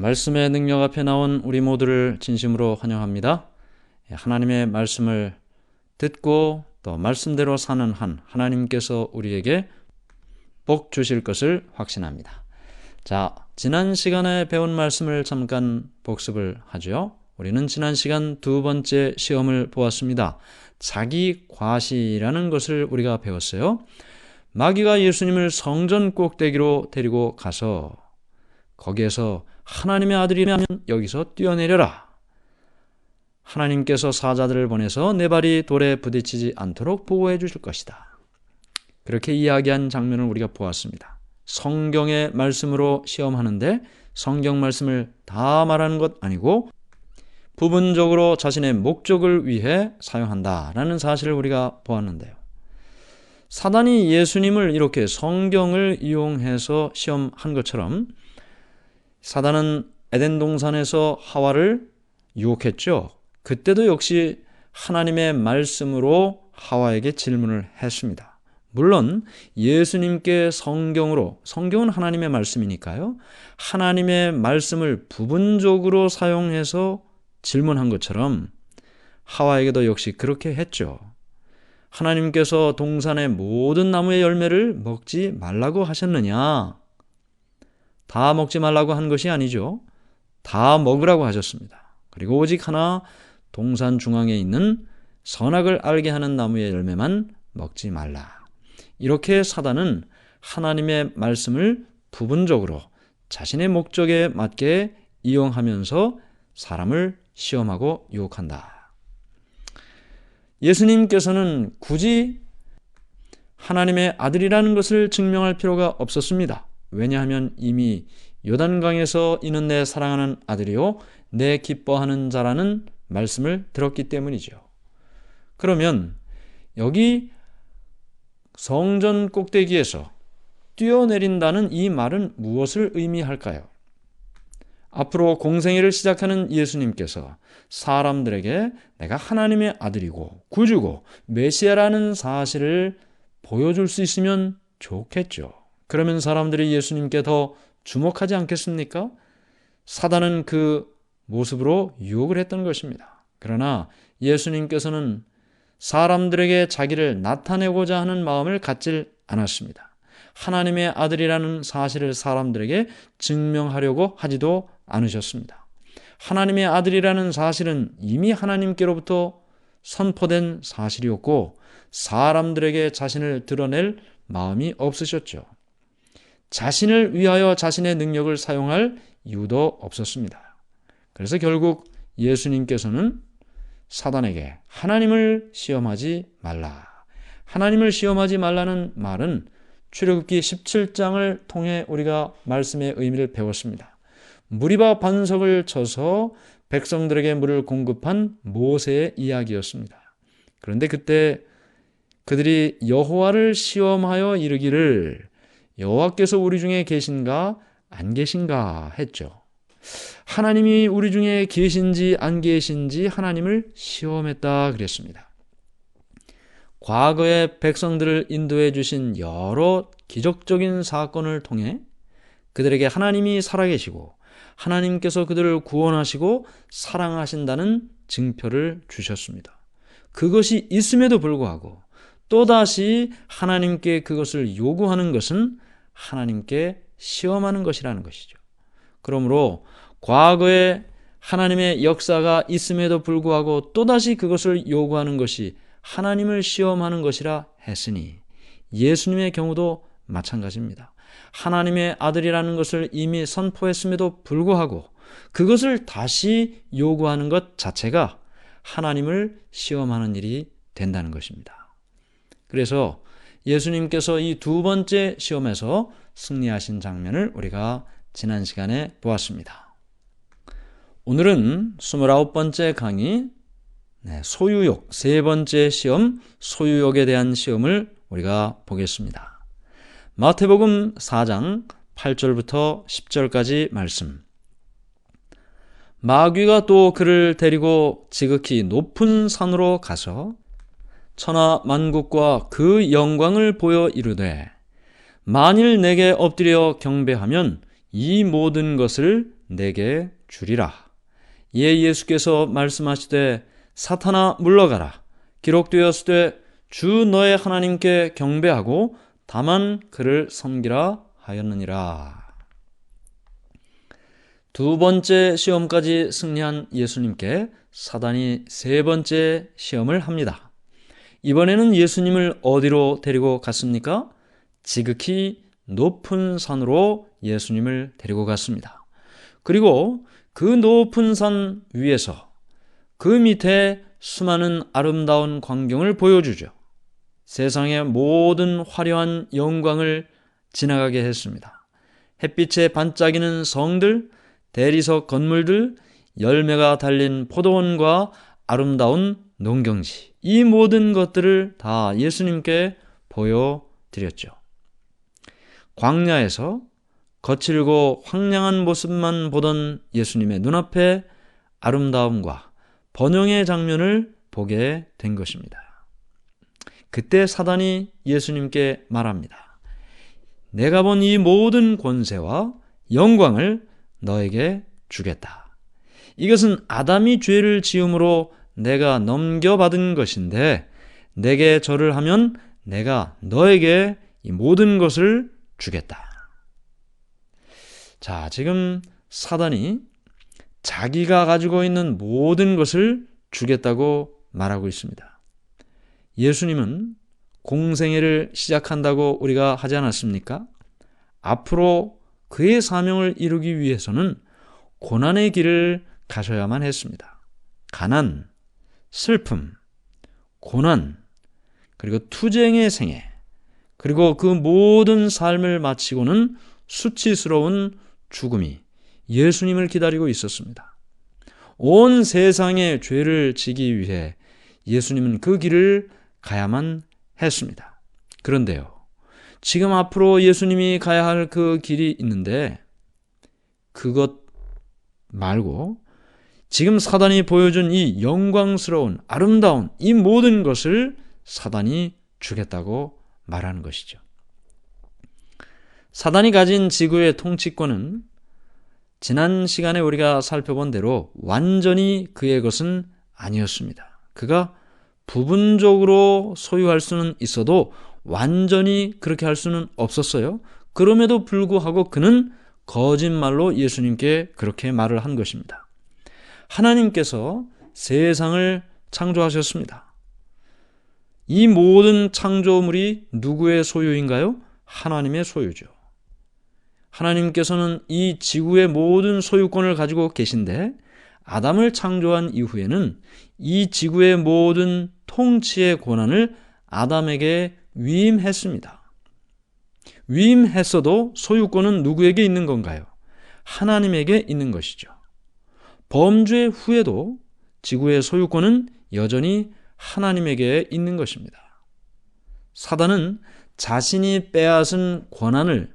말씀의 능력 앞에 나온 우리 모두를 진심으로 환영합니다. 하나님의 말씀을 듣고 또 말씀대로 사는 한 하나님께서 우리에게 복 주실 것을 확신합니다. 자, 지난 시간에 배운 말씀을 잠깐 복습을 하죠. 우리는 지난 시간 두 번째 시험을 보았습니다. 자기 과시라는 것을 우리가 배웠어요. 마귀가 예수님을 성전 꼭대기로 데리고 가서 거기에서 하나님의 아들이라면 여기서 뛰어내려라. 하나님께서 사자들을 보내서 내 발이 돌에 부딪히지 않도록 보호해 주실 것이다. 그렇게 이야기한 장면을 우리가 보았습니다. 성경의 말씀으로 시험하는데 성경 말씀을 다 말하는 것 아니고 부분적으로 자신의 목적을 위해 사용한다라는 사실을 우리가 보았는데요. 사단이 예수님을 이렇게 성경을 이용해서 시험한 것처럼 사단은 에덴 동산에서 하와를 유혹했죠. 그때도 역시 하나님의 말씀으로 하와에게 질문을 했습니다. 물론 예수님께 성경은 하나님의 말씀이니까요. 하나님의 말씀을 부분적으로 사용해서 질문한 것처럼 하와에게도 역시 그렇게 했죠. 하나님께서 동산의 모든 나무의 열매를 먹지 말라고 하셨느냐? 다 먹지 말라고 한 것이 아니죠. 다 먹으라고 하셨습니다. 그리고 오직 하나 동산 중앙에 있는 선악을 알게 하는 나무의 열매만 먹지 말라. 이렇게 사단은 하나님의 말씀을 부분적으로 자신의 목적에 맞게 이용하면서 사람을 시험하고 유혹한다. 예수님께서는 굳이 하나님의 아들이라는 것을 증명할 필요가 없었습니다. 왜냐하면 이미 요단강에서 이는 내 사랑하는 아들이요 내 기뻐하는 자라는 말씀을 들었기 때문이죠. 그러면 여기 성전 꼭대기에서 뛰어내린다는 이 말은 무엇을 의미할까요? 앞으로 공생애를 시작하는 예수님께서 사람들에게 내가 하나님의 아들이고 구주고 메시아라는 사실을 보여줄 수 있으면 좋겠죠. 그러면 사람들이 예수님께 더 주목하지 않겠습니까? 사단은 그 모습으로 유혹을 했던 것입니다. 그러나 예수님께서는 사람들에게 자기를 나타내고자 하는 마음을 갖질 않았습니다. 하나님의 아들이라는 사실을 사람들에게 증명하려고 하지도 않으셨습니다. 하나님의 아들이라는 사실은 이미 하나님께로부터 선포된 사실이었고 사람들에게 자신을 드러낼 마음이 없으셨죠. 자신을 위하여 자신의 능력을 사용할 이유도 없었습니다. 그래서 결국 예수님께서는 사단에게 하나님을 시험하지 말라. 하나님을 시험하지 말라는 말은 출애굽기 17장을 통해 우리가 말씀의 의미를 배웠습니다. 무리바 반석을 쳐서 백성들에게 물을 공급한 모세의 이야기였습니다. 그런데 그때 그들이 여호와를 시험하여 이르기를 여호와께서 우리 중에 계신가 안 계신가 했죠. 하나님이 우리 중에 계신지 안 계신지 하나님을 시험했다 그랬습니다. 과거에 백성들을 인도해 주신 여러 기적적인 사건을 통해 그들에게 하나님이 살아계시고 하나님께서 그들을 구원하시고 사랑하신다는 증표를 주셨습니다. 그것이 있음에도 불구하고 또다시 하나님께 그것을 요구하는 것은 하나님께 시험하는 것이라는 것이죠. 그러므로 과거에 하나님의 역사가 있음에도 불구하고 또다시 그것을 요구하는 것이 하나님을 시험하는 것이라 했으니 예수님의 경우도 마찬가지입니다. 하나님의 아들이라는 것을 이미 선포했음에도 불구하고 그것을 다시 요구하는 것 자체가 하나님을 시험하는 일이 된다는 것입니다. 그래서 예수님께서 이 두 번째 시험에서 승리하신 장면을 우리가 지난 시간에 보았습니다. 오늘은 29번째 강의 소유욕, 세 번째 시험 소유욕에 대한 시험을 우리가 보겠습니다. 마태복음 4장 8절부터 10절까지 말씀. 마귀가 또 그를 데리고 지극히 높은 산으로 가서 천하 만국과 그 영광을 보여 이르되 만일 내게 엎드려 경배하면 이 모든 것을 내게 주리라. 이에 예수께서 말씀하시되 사탄아 물러가라. 기록되었으되 주 너의 하나님께 경배하고 다만 그를 섬기라 하였느니라. 두 번째 시험까지 승리한 예수님께 사단이 세 번째 시험을 합니다. 이번에는 예수님을 어디로 데리고 갔습니까? 지극히 높은 산으로 예수님을 데리고 갔습니다. 그리고 그 높은 산 위에서 그 밑에 수많은 아름다운 광경을 보여주죠. 세상의 모든 화려한 영광을 지나가게 했습니다. 햇빛에 반짝이는 성들, 대리석 건물들, 열매가 달린 포도원과 아름다운 농경지, 이 모든 것들을 다 예수님께 보여드렸죠. 광야에서 거칠고 황량한 모습만 보던 예수님의 눈앞에 아름다움과 번영의 장면을 보게 된 것입니다. 그때 사단이 예수님께 말합니다. 내가 본 이 모든 권세와 영광을 너에게 주겠다. 이것은 아담이 죄를 지음으로 내가 넘겨받은 것인데 내게 절을 하면 내가 너에게 이 모든 것을 주겠다. 자, 지금 사단이 자기가 가지고 있는 모든 것을 주겠다고 말하고 있습니다. 예수님은 공생애를 시작한다고 우리가 하지 않았습니까? 앞으로 그의 사명을 이루기 위해서는 고난의 길을 가셔야만 했습니다. 가난, 슬픔, 고난, 그리고 투쟁의 생애, 그리고 그 모든 삶을 마치고는 수치스러운 죽음이 예수님을 기다리고 있었습니다. 온 세상의 죄를 지기 위해 예수님은 그 길을 가야만 했습니다. 그런데요, 지금 앞으로 예수님이 가야 할 그 길이 있는데 그것 말고 지금 사단이 보여준 이 영광스러운 아름다운 이 모든 것을 사단이 주겠다고 말하는 것이죠. 사단이 가진 지구의 통치권은 지난 시간에 우리가 살펴본 대로 완전히 그의 것은 아니었습니다. 그가 부분적으로 소유할 수는 있어도 완전히 그렇게 할 수는 없었어요. 그럼에도 불구하고 그는 거짓말로 예수님께 그렇게 말을 한 것입니다. 하나님께서 세상을 창조하셨습니다. 이 모든 창조물이 누구의 소유인가요? 하나님의 소유죠. 하나님께서는 이 지구의 모든 소유권을 가지고 계신데 아담을 창조한 이후에는 이 지구의 모든 통치의 권한을 아담에게 위임했습니다. 위임했어도 소유권은 누구에게 있는 건가요? 하나님에게 있는 것이죠. 범죄 후에도 지구의 소유권은 여전히 하나님에게 있는 것입니다. 사단은 자신이 빼앗은 권한을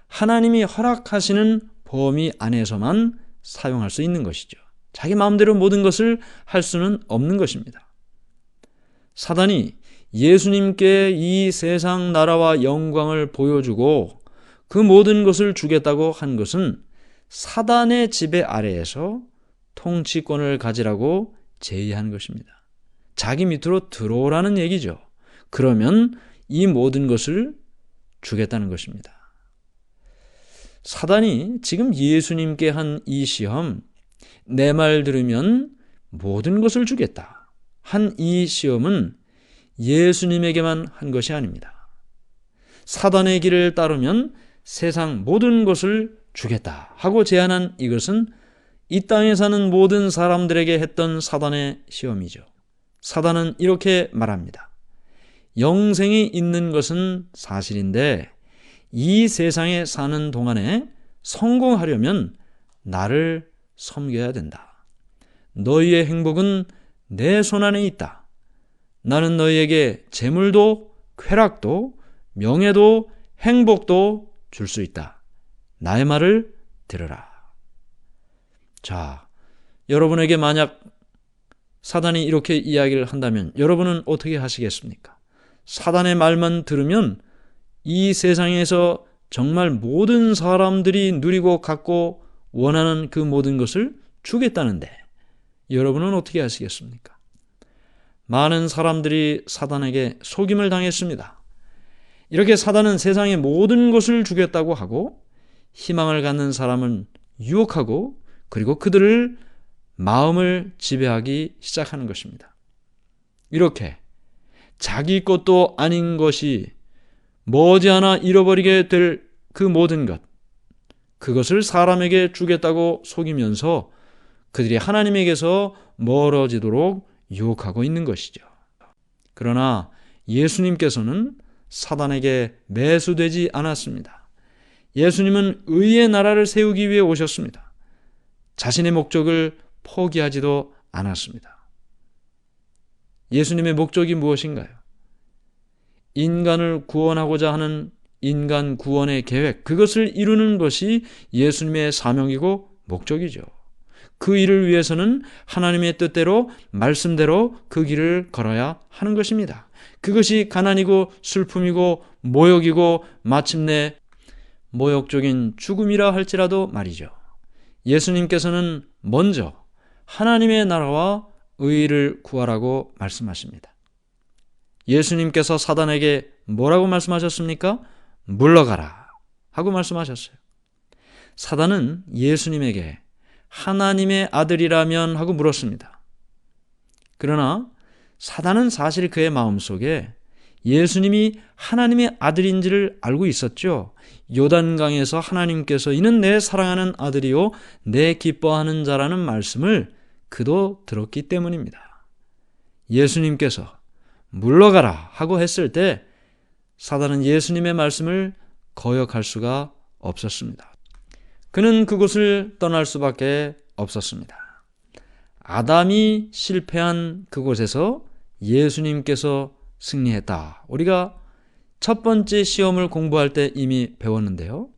하나님이 허락하시는 범위 안에서만 사용할 수 있는 것이죠. 자기 마음대로 모든 것을 할 수는 없는 것입니다. 사단이 예수님께 이 세상 나라와 영광을 보여주고 그 모든 것을 주겠다고 한 것은 사단의 지배 아래에서 통치권을 가지라고 제의한 것입니다. 자기 밑으로 들어오라는 얘기죠. 그러면 이 모든 것을 주겠다는 것입니다. 사단이 지금 예수님께 한 이 시험, 내 말 들으면 모든 것을 주겠다 한 이 시험은 예수님에게만 한 것이 아닙니다. 사단의 길을 따르면 세상 모든 것을 주겠다 하고 제안한 이것은 이 땅에 사는 모든 사람들에게 했던 사단의 시험이죠. 사단은 이렇게 말합니다. 영생이 있는 것은 사실인데 이 세상에 사는 동안에 성공하려면 나를 섬겨야 된다. 너희의 행복은 내 손 안에 있다. 나는 너희에게 재물도 쾌락도 명예도 행복도 줄 수 있다. 나의 말을 들으라. 자, 여러분에게 만약 사단이 이렇게 이야기를 한다면 여러분은 어떻게 하시겠습니까? 사단의 말만 들으면 이 세상에서 정말 모든 사람들이 누리고 갖고 원하는 그 모든 것을 주겠다는데 여러분은 어떻게 하시겠습니까? 많은 사람들이 사단에게 속임을 당했습니다. 이렇게 사단은 세상의 모든 것을 주겠다고 하고 희망을 갖는 사람은 유혹하고 그리고 그들을 마음을 지배하기 시작하는 것입니다. 이렇게 자기 것도 아닌 것이 머지않아 잃어버리게 될 그 모든 것, 그것을 사람에게 주겠다고 속이면서 그들이 하나님에게서 멀어지도록 유혹하고 있는 것이죠. 그러나 예수님께서는 사단에게 매수되지 않았습니다. 예수님은 의의 나라를 세우기 위해 오셨습니다. 자신의 목적을 포기하지도 않았습니다. 예수님의 목적이 무엇인가요? 인간을 구원하고자 하는 인간 구원의 계획, 그것을 이루는 것이 예수님의 사명이고 목적이죠. 그 일을 위해서는 하나님의 뜻대로 말씀대로 그 길을 걸어야 하는 것입니다. 그것이 가난이고 슬픔이고 모욕이고 마침내 모욕적인 죽음이라 할지라도 말이죠. 예수님께서는 먼저 하나님의 나라와 의를 구하라고 말씀하십니다. 예수님께서 사단에게 뭐라고 말씀하셨습니까? 물러가라 하고 말씀하셨어요. 사단은 예수님에게 하나님의 아들이라면 하고 물었습니다. 그러나 사단은 사실 그의 마음속에 예수님이 하나님의 아들인지를 알고 있었죠. 요단강에서 하나님께서 이는 내 사랑하는 아들이요 내 기뻐하는 자라는 말씀을 그도 들었기 때문입니다. 예수님께서 물러가라 하고 했을 때 사단은 예수님의 말씀을 거역할 수가 없었습니다. 그는 그곳을 떠날 수밖에 없었습니다. 아담이 실패한 그곳에서 예수님께서 승리했다. 우리가 첫 번째 시험을 공부할 때 이미 배웠는데요.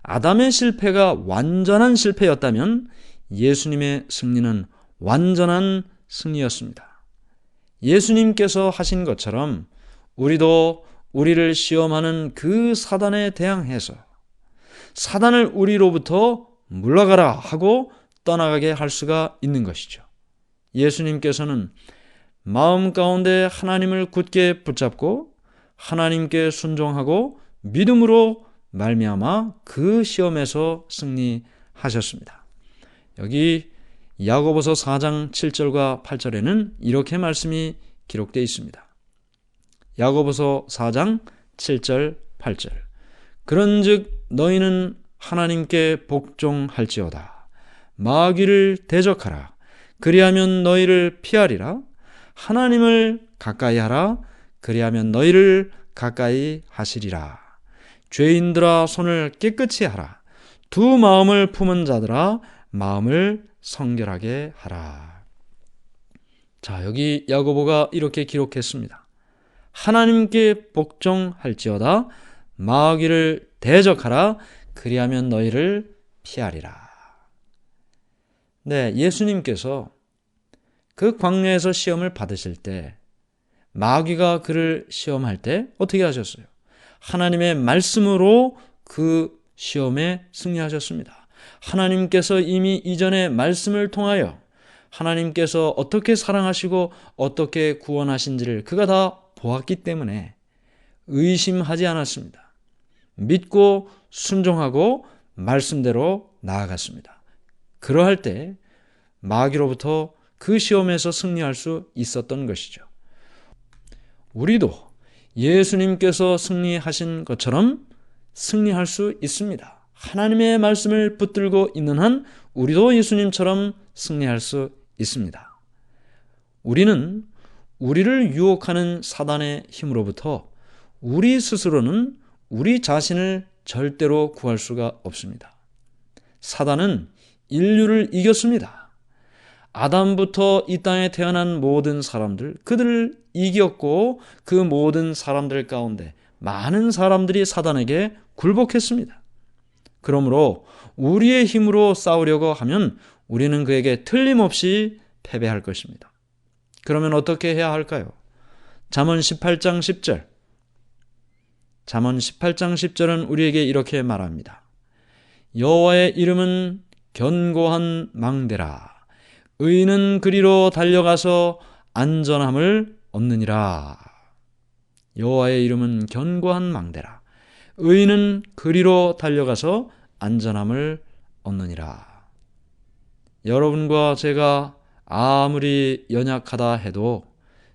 아담의 실패가 완전한 실패였다면 예수님의 승리는 완전한 승리였습니다. 예수님께서 하신 것처럼 우리도 우리를 시험하는 그 사단에 대항해서 사단을 우리로부터 물러가라 하고 떠나가게 할 수가 있는 것이죠. 예수님께서는 마음 가운데 하나님을 굳게 붙잡고 하나님께 순종하고 믿음으로 말미암아 그 시험에서 승리하셨습니다. 여기 야고보서 4장 7절과 8절에는 이렇게 말씀이 기록되어 있습니다. 야고보서 4장 7절 8절 그런즉 너희는 하나님께 복종할지어다. 마귀를 대적하라. 그리하면 너희를 피하리라. 하나님을 가까이 하라. 그리하면 너희를 가까이 하시리라. 죄인들아 손을 깨끗이 하라. 두 마음을 품은 자들아 마음을 성결하게 하라. 자, 여기 야고보가 이렇게 기록했습니다. 하나님께 복종할지어다. 마귀를 대적하라. 그리하면 너희를 피하리라. 네, 예수님께서 그 광야에서 시험을 받으실 때 마귀가 그를 시험할 때 어떻게 하셨어요? 하나님의 말씀으로 그 시험에 승리하셨습니다. 하나님께서 이미 이전에 말씀을 통하여 하나님께서 어떻게 사랑하시고 어떻게 구원하신지를 그가 다 보았기 때문에 의심하지 않았습니다. 믿고 순종하고 말씀대로 나아갔습니다. 그러할 때 마귀로부터 그 시험에서 승리할 수 있었던 것이죠. 우리도 예수님께서 승리하신 것처럼 승리할 수 있습니다. 하나님의 말씀을 붙들고 있는 한 우리도 예수님처럼 승리할 수 있습니다. 우리는 우리를 유혹하는 사단의 힘으로부터 우리 스스로는 우리 자신을 절대로 구할 수가 없습니다. 사단은 인류를 이겼습니다. 아담부터 이 땅에 태어난 모든 사람들, 그들을 이겼고 그 모든 사람들 가운데 많은 사람들이 사단에게 굴복했습니다. 그러므로 우리의 힘으로 싸우려고 하면 우리는 그에게 틀림없이 패배할 것입니다. 그러면 어떻게 해야 할까요? 잠언 18장 10절 잠언 18장 10절은 우리에게 이렇게 말합니다. 여호와의 이름은 견고한 망대라. 의인은 그리로 달려가서 안전함을 얻느니라. 여호와의 이름은 견고한 망대라. 의인은 그리로 달려가서 안전함을 얻느니라. 여러분과 제가 아무리 연약하다 해도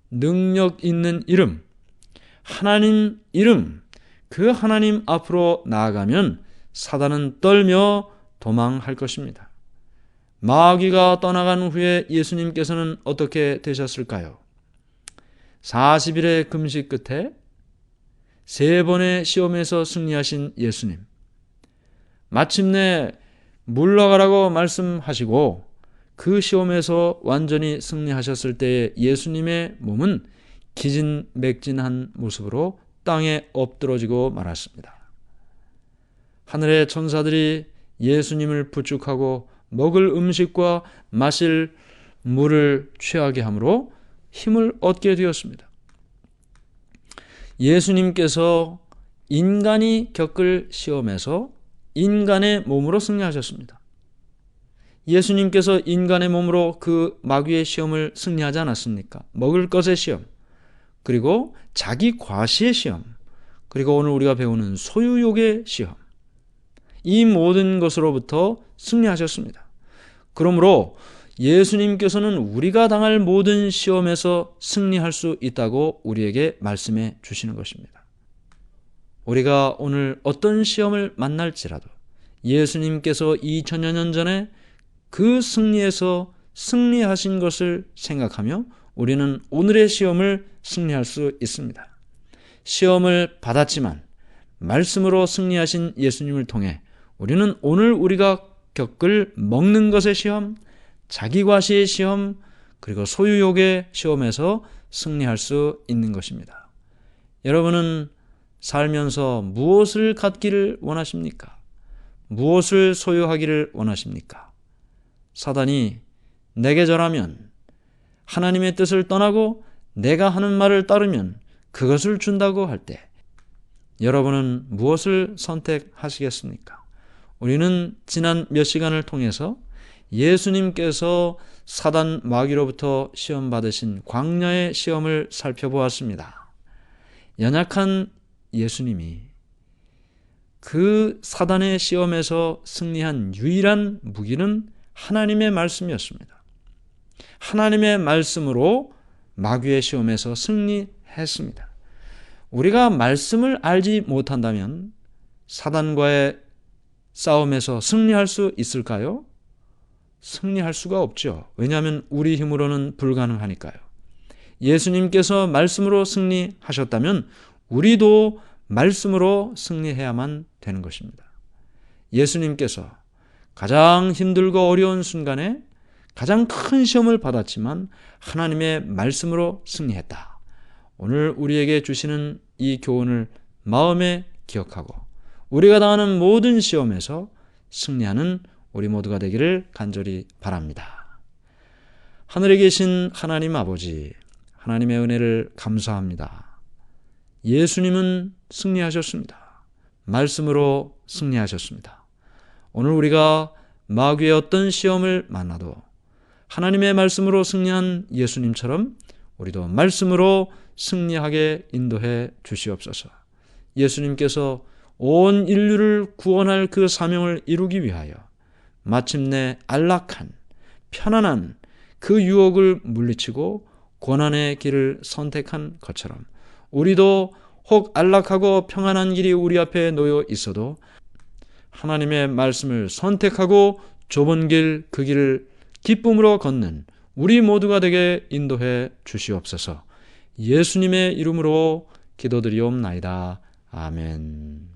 능력 있는 이름, 하나님 이름, 그 하나님 앞으로 나아가면 사단은 떨며 도망할 것입니다. 마귀가 떠나간 후에 예수님께서는 어떻게 되셨을까요? 40일의 금식 끝에 3번의 시험에서 승리하신 예수님. 마침내 물러가라고 말씀하시고 그 시험에서 완전히 승리하셨을 때의 예수님의 몸은 기진맥진한 모습으로 땅에 엎드러지고 말았습니다. 하늘의 천사들이 예수님을 부축하고 먹을 음식과 마실 물을 취하게 함으로 힘을 얻게 되었습니다. 예수님께서 인간이 겪을 시험에서 인간의 몸으로 승리하셨습니다. 예수님께서 인간의 몸으로 그 마귀의 시험을 승리하지 않았습니까? 먹을 것의 시험, 그리고 자기 과시의 시험, 그리고 오늘 우리가 배우는 소유욕의 시험, 이 모든 것으로부터 승리하셨습니다. 그러므로 예수님께서는 우리가 당할 모든 시험에서 승리할 수 있다고 우리에게 말씀해 주시는 것입니다. 우리가 오늘 어떤 시험을 만날지라도 예수님께서 2000여 년 전에 그 승리에서 승리하신 것을 생각하며 우리는 오늘의 시험을 승리할 수 있습니다. 시험을 받았지만 말씀으로 승리하신 예수님을 통해 우리는 오늘 우리가 겪을 먹는 것의 시험, 자기과시의 시험, 그리고 소유욕의 시험에서 승리할 수 있는 것입니다. 여러분은 살면서 무엇을 갖기를 원하십니까? 무엇을 소유하기를 원하십니까? 사단이 내게 절하면, 하나님의 뜻을 떠나고 내가 하는 말을 따르면 그것을 준다고 할 때 여러분은 무엇을 선택하시겠습니까? 우리는 지난 몇 시간을 통해서 예수님께서 사단 마귀로부터 시험 받으신 광야의 시험을 살펴보았습니다. 연약한 예수님이 그 사단의 시험에서 승리한 유일한 무기는 하나님의 말씀이었습니다. 하나님의 말씀으로 마귀의 시험에서 승리했습니다. 우리가 말씀을 알지 못한다면 사단과의 싸움에서 승리할 수 있을까요? 승리할 수가 없죠. 왜냐하면 우리 힘으로는 불가능하니까요. 예수님께서 말씀으로 승리하셨다면 우리도 말씀으로 승리해야만 되는 것입니다. 예수님께서 가장 힘들고 어려운 순간에 가장 큰 시험을 받았지만 하나님의 말씀으로 승리했다. 오늘 우리에게 주시는 이 교훈을 마음에 기억하고 우리가 당하는 모든 시험에서 승리하는 우리 모두가 되기를 간절히 바랍니다. 하늘에 계신 하나님 아버지, 하나님의 은혜를 감사합니다. 예수님은 승리하셨습니다. 말씀으로 승리하셨습니다. 오늘 우리가 마귀의 어떤 시험을 만나도 하나님의 말씀으로 승리한 예수님처럼 우리도 말씀으로 승리하게 인도해 주시옵소서. 예수님께서 온 인류를 구원할 그 사명을 이루기 위하여 마침내 안락한, 편안한 그 유혹을 물리치고 고난의 길을 선택한 것처럼 우리도 혹 안락하고 평안한 길이 우리 앞에 놓여 있어도 하나님의 말씀을 선택하고 좁은 길, 그 길을 기쁨으로 걷는 우리 모두가 되게 인도해 주시옵소서. 예수님의 이름으로 기도드리옵나이다. 아멘.